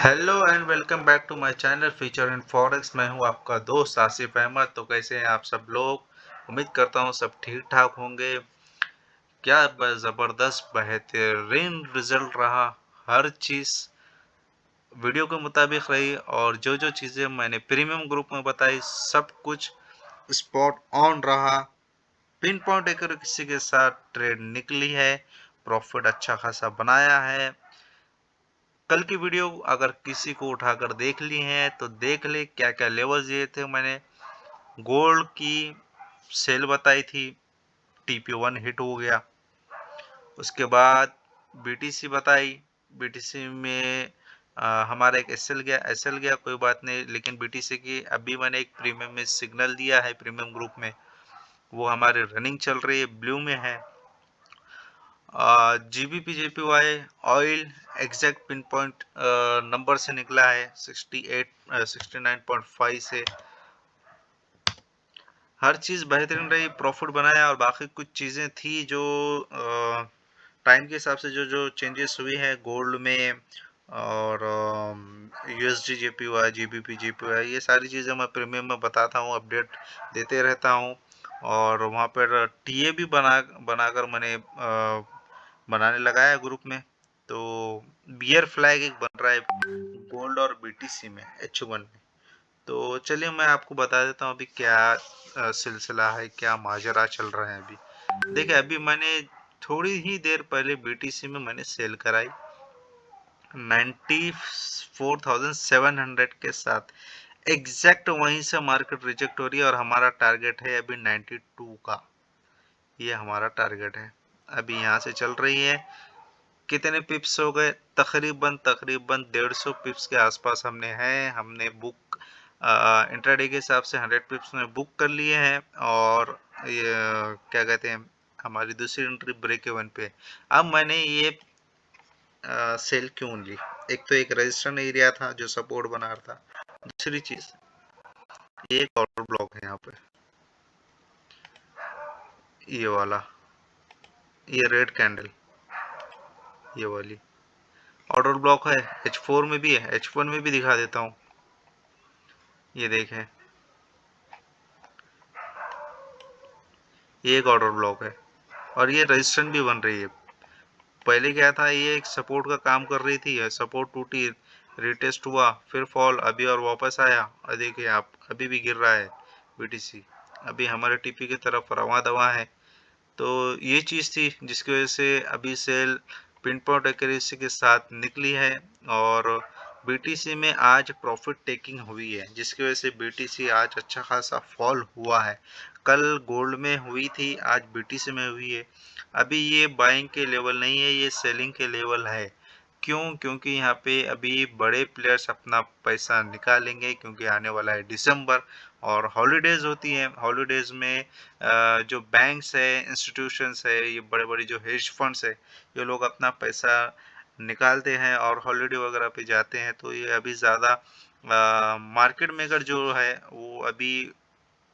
Hello and welcome back to my channel future in forex. मैं हूं आपका दोस्त आसिफ अहमद। तो कैसे हैं आप सब लोग? उम्मीद करता हूं सब ठीक ठाक होंगे। क्या ज़बरदस्त बेहतरीन रिजल्ट रहा। हर चीज़ वीडियो के मुताबिक रही और जो चीज़ें मैंने प्रीमियम ग्रुप में बताई सब कुछ स्पॉट ऑन रहा। पिन पॉइंट एक्यूरेसी के साथ ट्रेड निकली है, प्रॉफिट अच्छा खासा बनाया है। कल की वीडियो अगर किसी को उठाकर देख ली है तो देख ले क्या क्या लेवल्स दिए थे मैंने। गोल्ड की सेल बताई थी, TP1 हिट हो गया। उसके बाद BTC बताई, BTC में हमारा एक एसएल गया कोई बात नहीं, लेकिन BTC की अभी मैंने एक प्रीमियम में सिग्नल दिया है प्रीमियम ग्रुप में, वो हमारे रनिंग चल रही है, ब्लू में है। GBP JPY oil exact pin point number से निकला है 69.5 से। हर चीज़ बेहतरीन रही, प्रॉफिट बनाया और बाकी कुछ चीज़ें थी जो टाइम के हिसाब से जो चेंजेस हुई है गोल्ड में और USD JPY GBP JPY, ये सारी चीज़ें मैं प्रीमियम में बताता हूँ, अपडेट देते रहता हूँ। और वहाँ पर टीए भी बनाकर मैंने बनाने लगाया है ग्रुप में। तो बियर फ्लैग एक बन रहा है गोल्ड और BTC में H1 में। तो चलिए मैं आपको बता देता हूँ अभी क्या सिलसिला है, क्या माजरा चल रहा है अभी। देखिए अभी मैंने थोड़ी ही देर पहले BTC में मैंने सेल कराई 94,700 के साथ। एग्जैक्ट वहीं से मार्केट रिजेक्ट हो रही है और हमारा टारगेट है अभी 92 का। ये हमारा टारगेट है, अभी यहाँ से चल रही है। कितने पिप्स हो गए? तकरीबन 150 पिप्स के आसपास हमने बुक इंट्राडे के हिसाब से 100 पिप्स में बुक कर लिए हैं। और ये क्या कहते हैं, हमारी दूसरी एंट्री ब्रेक इवन पे। अब मैंने ये सेल क्यों ली? एक तो एक रजिस्ट्रेशन एरिया था जो सपोर्ट बना रहा था, दूसरी चीज ये एक ऑर्डर ब्लॉक है यहाँ पे, ये वाला, ये रेड कैंडल, ये वाली ऑर्डर ब्लॉक है। H4 में भी है, H1 में भी दिखा देता हूँ। ये देखें, ये एक ऑर्डर ब्लॉक है और ये रजिस्टेंस भी बन रही है। पहले क्या था, ये एक सपोर्ट का काम कर रही थी, सपोर्ट टूटी, रिटेस्ट हुआ, फिर फॉल, अभी और वापस आया और देखिए आप अभी भी गिर रहा है BTC, अभी हमारे TP की तरफ रवा दवा है। तो ये चीज़ थी जिसकी वजह से अभी सेल पिन पॉइंट एक्यूरेसी के साथ निकली है और BTC में आज प्रॉफिट टेकिंग हुई है, जिसकी वजह से BTC आज अच्छा खासा फॉल हुआ है। कल गोल्ड में हुई थी, आज BTC में हुई है। अभी ये बाइंग के लेवल नहीं है, ये सेलिंग के लेवल है। क्यों? क्योंकि यहाँ पे अभी बड़े प्लेयर्स अपना पैसा निकालेंगे, क्योंकि आने वाला है दिसंबर और हॉलीडेज होती हैं। हॉलीडेज में जो बैंक्स है, इंस्टीट्यूशंस है, ये बड़े बड़े जो हेज फंड्स है, ये लोग अपना पैसा निकालते हैं और हॉलीडे वगैरह पे जाते हैं। तो ये अभी ज़्यादा मार्केट मेकर जो है वो अभी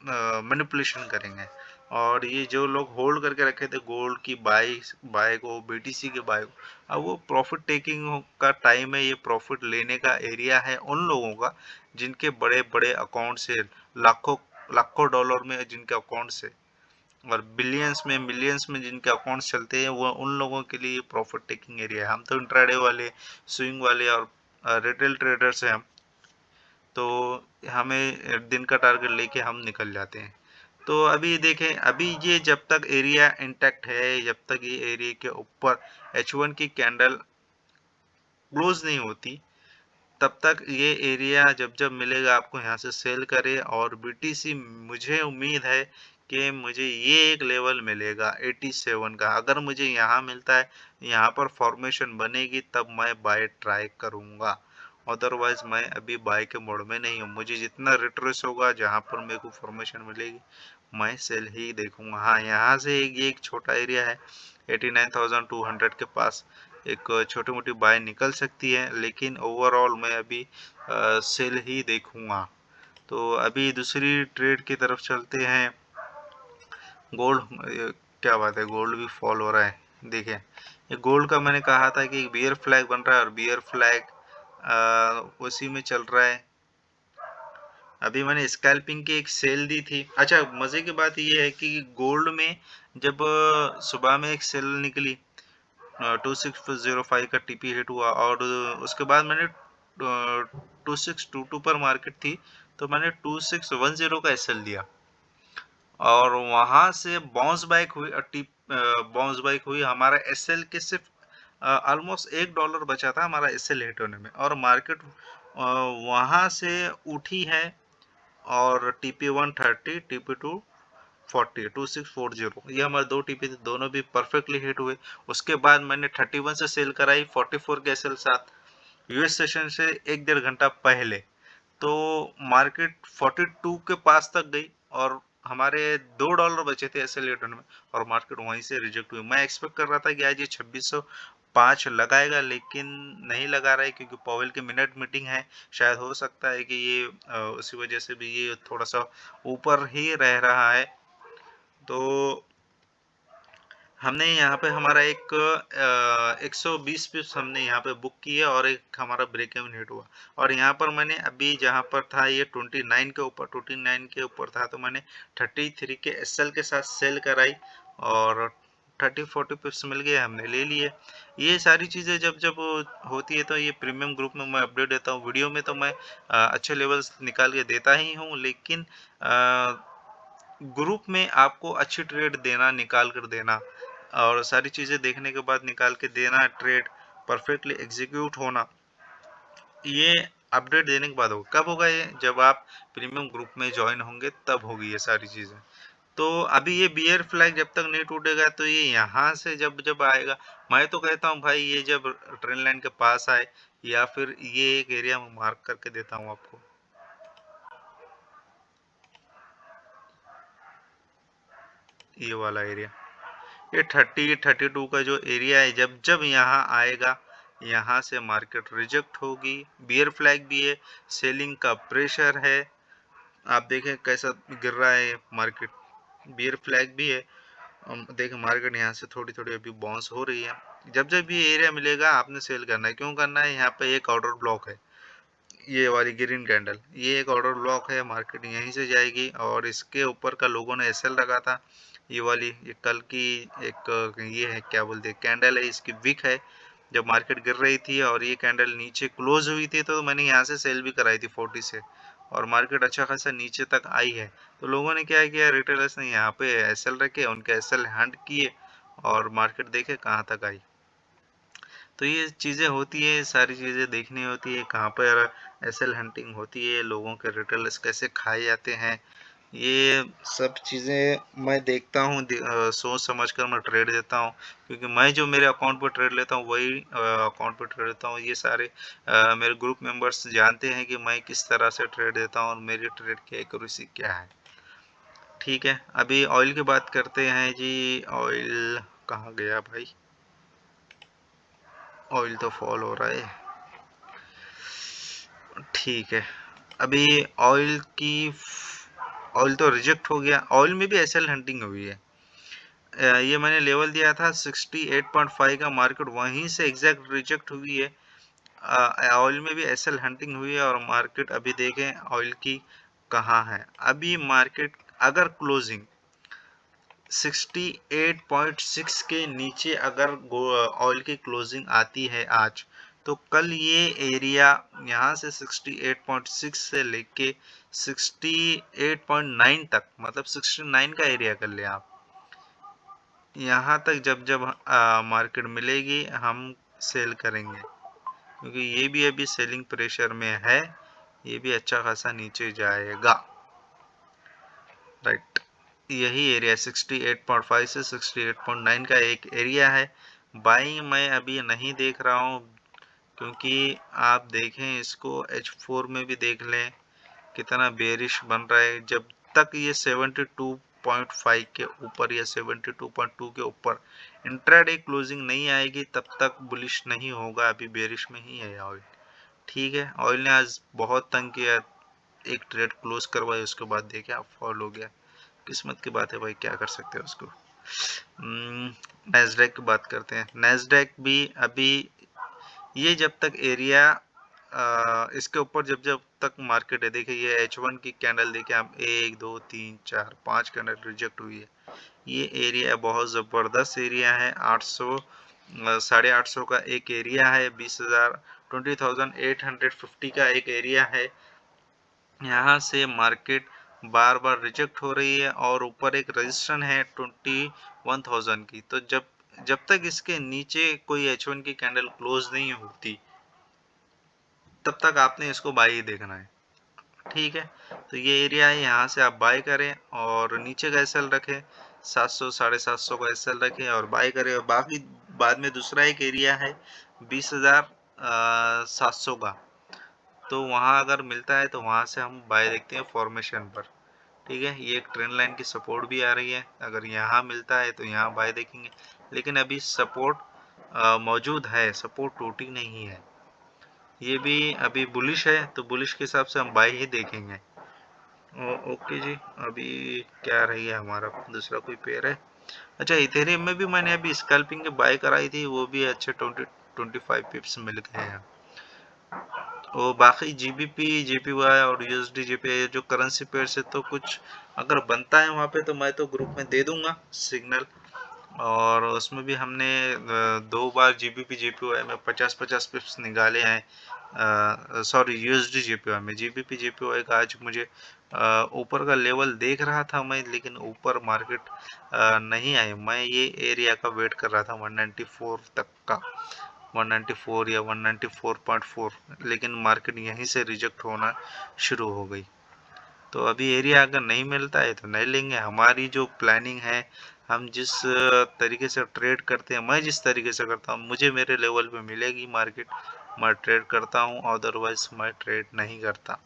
मैनिपुलेशन करेंगे। और ये जो लोग होल्ड करके रखे थे गोल्ड की बाई बाय को, BTC के बाय को, अब वो प्रॉफिट टेकिंग का टाइम है, ये प्रॉफिट लेने का एरिया है उन लोगों का जिनके बड़े बड़े अकाउंट से, लाखों लाखों डॉलर में जिनके अकाउंट से और बिलियंस में मिलियंस में जिनके अकाउंट्स चलते हैं, वो उन लोगों के लिए प्रॉफिट टेकिंग एरिया है। हम तो इंट्राडे वाले, स्विंग वाले और रिटेल ट्रेडर्स हैं हम, तो हमें दिन का टारगेट लेके हम निकल जाते हैं। तो अभी देखें, अभी ये जब तक एरिया इंटैक्ट है, जब तक ये एरिया के ऊपर H1 की कैंडल क्लोज नहीं होती, तब तक ये एरिया जब जब मिलेगा आपको यहाँ से सेल करे। और BTC मुझे उम्मीद है कि मुझे ये एक लेवल मिलेगा 87 का। अगर मुझे यहाँ मिलता है, यहाँ पर फॉर्मेशन बनेगी, तब मैं बाय ट्राई करूँगा। अदरवाइज मैं अभी बाय के मोड में नहीं हूँ। मुझे जितना रिट्रेस होगा, जहाँ पर मेरे को फॉर्मेशन मिलेगी, मैं सेल ही देखूंगा। हाँ, यहाँ से ये एक छोटा एरिया है 89,200 के पास, एक छोटी मोटी बाय निकल सकती है, लेकिन ओवरऑल मैं अभी सेल ही देखूंगा। तो अभी दूसरी ट्रेड की तरफ चलते हैं। गोल्ड, क्या बात है, गोल्ड भी फॉल हो रहा है। देखिए, ये गोल्ड का मैंने कहा था कि एक बियर फ्लैग बन रहा है और बियर फ्लैग उसी में चल रहा है। अभी मैंने स्कैल्पिंग की एक सेल दी थी। अच्छा, मजे की बात ये है कि गोल्ड में जब सुबह में एक सेल निकली 2605 का टीपी हिट हुआ और उसके बाद मैंने 2622 पर मार्केट थी तो मैंने 2610 का एसएल दिया और वहां से बाउंस बैक हुई बाउंस बैक हुई। हमारा एसएल के सिर्फ ऑलमोस्ट $1 बचा था हमारा एसएल हिट होने में और मार्केट वहां से उठी है और टीपी 130 टीपी 240 2640 ये हमारे दो टीपी थे, दोनों भी परफेक्टली हिट हुए। उसके बाद मैंने 31 से सेल कराई 44 के एसएल साथ यूएस सेशन से 1-1.5 घंटा पहले। तो मार्केट 42 के पास तक गई और हमारे $2 बचे थे एसएल रिटर्न में और मार्केट वहीं से रिजेक्ट हुई। मैं एक्सपेक्ट कर रहा था कि आज ये 2605 लगाएगा लेकिन नहीं लगा रहा है क्योंकि पॉवेल की मिनट मीटिंग है। शायद हो सकता है कि ये उसी वजह से भी ये थोड़ा सा ऊपर ही रह रहा है। तो हमने यहाँ पे हमारा एक 120 पिप्स हमने यहाँ पे बुक किया और एक हमारा ब्रेक इवन हिट हुआ और यहाँ पर मैंने अभी जहाँ पर था ये 29 के ऊपर था तो मैंने 33 के एसएल के साथ सेल कराई और 30-40 पिप्स मिल गए, हमने ले लिए। ये सारी चीज़ें जब जब होती है तो ये प्रीमियम ग्रुप में मैं अपडेट देता हूँ। वीडियो में तो मैं अच्छे लेवल्स निकाल के देता ही हूँ लेकिन ग्रुप में आपको अच्छी ट्रेड देना, निकाल कर देना और सारी चीजें देखने के बाद निकाल के देना, ट्रेड परफेक्टली एग्जीक्यूट होना, ये अपडेट देने के बाद होगा। कब होगा ये? जब आप प्रीमियम ग्रुप में ज्वाइन होंगे तब होगी ये सारी चीजें। तो अभी ये बियर फ्लैग जब तक नहीं टूटेगा तो ये यहाँ से जब जब आएगा, मैं तो कहता हूँ भाई ये जब ट्रेन लाइन के पास आए या फिर ये एक एरिया में मार्क करके देता हूँ आपको, ये वाला एरिया, ये 30-32 का जो एरिया है जब जब यहाँ आएगा यहाँ से मार्केट रिजेक्ट होगी। बियर फ्लैग भी है, सेलिंग का प्रेशर है, आप देखें कैसा गिर रहा है मार्केट। बियर फ्लैग भी है, देखें मार्केट यहाँ से थोड़ी थोड़ी अभी बाउंस हो रही है। जब जब ये एरिया मिलेगा आपने सेल करना है। क्यों करना है? यहाँ पे एक ऑर्डर ब्लॉक है, ये वाली ग्रीन कैंडल, ये एक ऑर्डर ब्लॉक है, मार्केट यहीं से जाएगी और इसके ऊपर का लोगों ने एसएल रखा था। ये वाली ये कल की एक ये है क्या बोलते हैं कैंडल है, इसकी विक है। जब मार्केट गिर रही थी और ये कैंडल नीचे क्लोज हुई थी तो मैंने यहाँ से सेल भी कराई थी 40 से और मार्केट अच्छा खासा नीचे तक आई है। तो लोगों ने क्या किया, रिटेलर्स ने यहाँ पे एसएल रखे, उनके एसएल हंट किए और मार्केट देखे कहाँ तक आई। तो ये चीज़ें होती है, सारी चीज़ें देखनी होती है, कहाँ पर एसएल हंटिंग होती है, लोगों के रिटेलर्स कैसे खाए जाते हैं, ये सब चीज़ें मैं देखता हूँ, सोच समझ कर मैं ट्रेड देता हूँ क्योंकि मैं जो मेरे अकाउंट पर ट्रेड लेता हूँ वही अकाउंट पर ट्रेड लेता हूँ। ये सारे मेरे ग्रुप मेंबर्स जानते हैं कि मैं किस तरह से ट्रेड देता हूँ और मेरी ट्रेड की एक्यूरेसी क्या है। ठीक है, अभी ऑयल की बात करते हैं जी। ऑयल कहाँ गया भाई? ऑयल तो फॉल हो रहा है। ठीक है, अभी ऑयल तो रिजेक्ट हो गया। ऑयल में भी एसएल हंटिंग हुई है। ये मैंने लेवल दिया था 68.5 का, मार्केट वहीं से एग्जैक्ट रिजेक्ट हुई है। ऑयल में भी एसएल हंटिंग हुई है और मार्केट अभी देखें ऑयल की कहाँ है। अभी मार्केट अगर क्लोजिंग 68.6 के नीचे अगर ऑयल की क्लोजिंग आती है आज तो कल ये एरिया यहाँ से 68.6 से लेके 68.9 तक, मतलब 69 का एरिया कर ले आप, यहाँ तक जब जब मार्केट मिलेगी हम सेल करेंगे क्योंकि ये भी अभी सेलिंग प्रेशर में है, ये भी अच्छा खासा नीचे जाएगा। राइट, यही एरिया 68.5 से 68.9 का एक एरिया है। बाइंग मैं अभी नहीं देख रहा हूँ क्योंकि आप देखें इसको H4 में भी देख लें कितना बेरिश बन रहा है। जब तक ये 72.5 के ऊपर या 72.2 के ऊपर इंट्राडे क्लोजिंग नहीं आएगी तब तक बुलिश नहीं होगा, अभी बेरिश में ही है ऑयल। ठीक है, ऑयल ने आज बहुत तंग किया, एक ट्रेड क्लोज करवाई उसके बाद देखे आप फॉल हो गया। किस्मत की बात है भाई, क्या कर सकते हैं उसको। नेस्डैक की बात करते हैं। नेस्डैक भी अभी ये जब तक एरिया इसके ऊपर जब जब तक मार्केट है, देखिए ये H1 की कैंडल देखिए आप, 1 2 3 4 5 कैंडल रिजेक्ट हुई है। ये एरिया बहुत ज़बरदस्त एरिया है। 800 850 का एक एरिया है। 20,850 का एक एरिया है। यहाँ से मार्केट बार बार रिजेक्ट हो रही है और ऊपर एक रजिस्ट्रेशन है 21,000 की। तो जब जब तक इसके नीचे कोई H1 की कैंडल क्लोज नहीं होती, तब तक आपने इसको बाई ही देखना है। ठीक है, तो ये एरिया है, यहाँ से आप बाय करें और नीचे का एसएल रखें, 700 750 का एसएल रखें और बाय करें। और बाकी बाद में दूसरा एक एरिया है 20,700 का, तो वहाँ अगर मिलता है तो वहाँ से हम बाय देखते हैं फॉर्मेशन पर। ठीक है, ये एक ट्रेंड लाइन की सपोर्ट भी आ रही है, अगर यहाँ मिलता है तो यहाँ बाय देखेंगे। लेकिन अभी सपोर्ट मौजूद है, सपोर्ट टूटी नहीं है। ये भी अभी बुलिश है, तो बुलिश के हिसाब से हम बाय ही देखेंगे। ओके जी, अभी क्या रही है हमारा दूसरा कोई पेयर है। अच्छा, इथेरियम में भी मैंने अभी स्कैल्पिंग के बाय कराई थी, वो भी अच्छे 25 पिप्स मिल गए हैं। वो बाकी जीबीपी जेपीवाई और यूएसडी जेपी जो करेंसी पेयर से, तो कुछ अगर बनता है वहाँ पे तो मैं तो ग्रुप में दे दूंगा सिग्नल। और उसमें भी हमने 2 बार जीबीपी जेपीवाई में 50-50 पिप्स निकाले हैं। सॉरी, यूएसडी जेपीवाई में। जीबीपी जेपीवाई का आज मुझे ऊपर का लेवल देख रहा था मैं, लेकिन ऊपर मार्केट नहीं आई। मैं ये एरिया का वेट कर रहा था 194 तक का, 194 या 194.4, लेकिन मार्केट यहीं से रिजेक्ट होना शुरू हो गई। तो अभी एरिया अगर नहीं मिलता है तो नहीं लेंगे। हमारी जो प्लानिंग है, हम जिस तरीके से ट्रेड करते हैं, मैं जिस तरीके से करता हूँ, मुझे मेरे लेवल पे मिलेगी मार्केट, मैं ट्रेड करता हूँ, अदरवाइज मैं ट्रेड नहीं करता।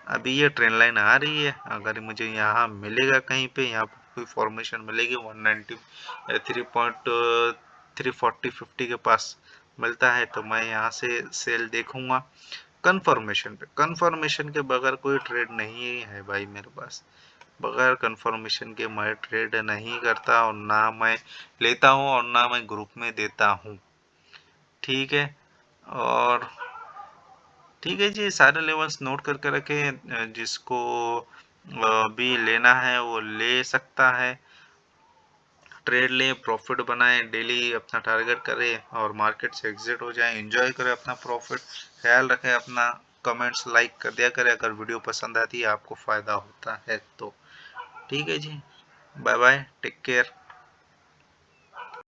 अभी ये ट्रेंड लाइन आ रही है, अगर मुझे यहाँ मिलेगा कहीं पे, यहाँ कोई फॉर्मेशन मिलेगी 193.340-50 के पास मिलता है, तो मैं यहाँ से सेल देखूंगा कंफर्मेशन पे। कंफर्मेशन के बगैर कोई ट्रेड नहीं है भाई मेरे पास। बगैर कंफर्मेशन के मैं ट्रेड नहीं करता, और ना मैं लेता हूँ और ना मैं ग्रुप में देता हूँ। ठीक है, और ठीक है जी, सारे लेवल्स नोट करके रखें, जिसको भी लेना है वो ले सकता है। ट्रेड लें, प्रॉफिट बनाएं, डेली अपना टारगेट करें और मार्केट से एग्जिट हो जाएं, एंजॉय करें अपना प्रॉफिट। ख्याल रखें अपना, कमेंट्स लाइक कर दिया करें अगर वीडियो पसंद आती है, आपको फ़ायदा होता है तो। ठीक है जी, बाय बाय, टेक केयर।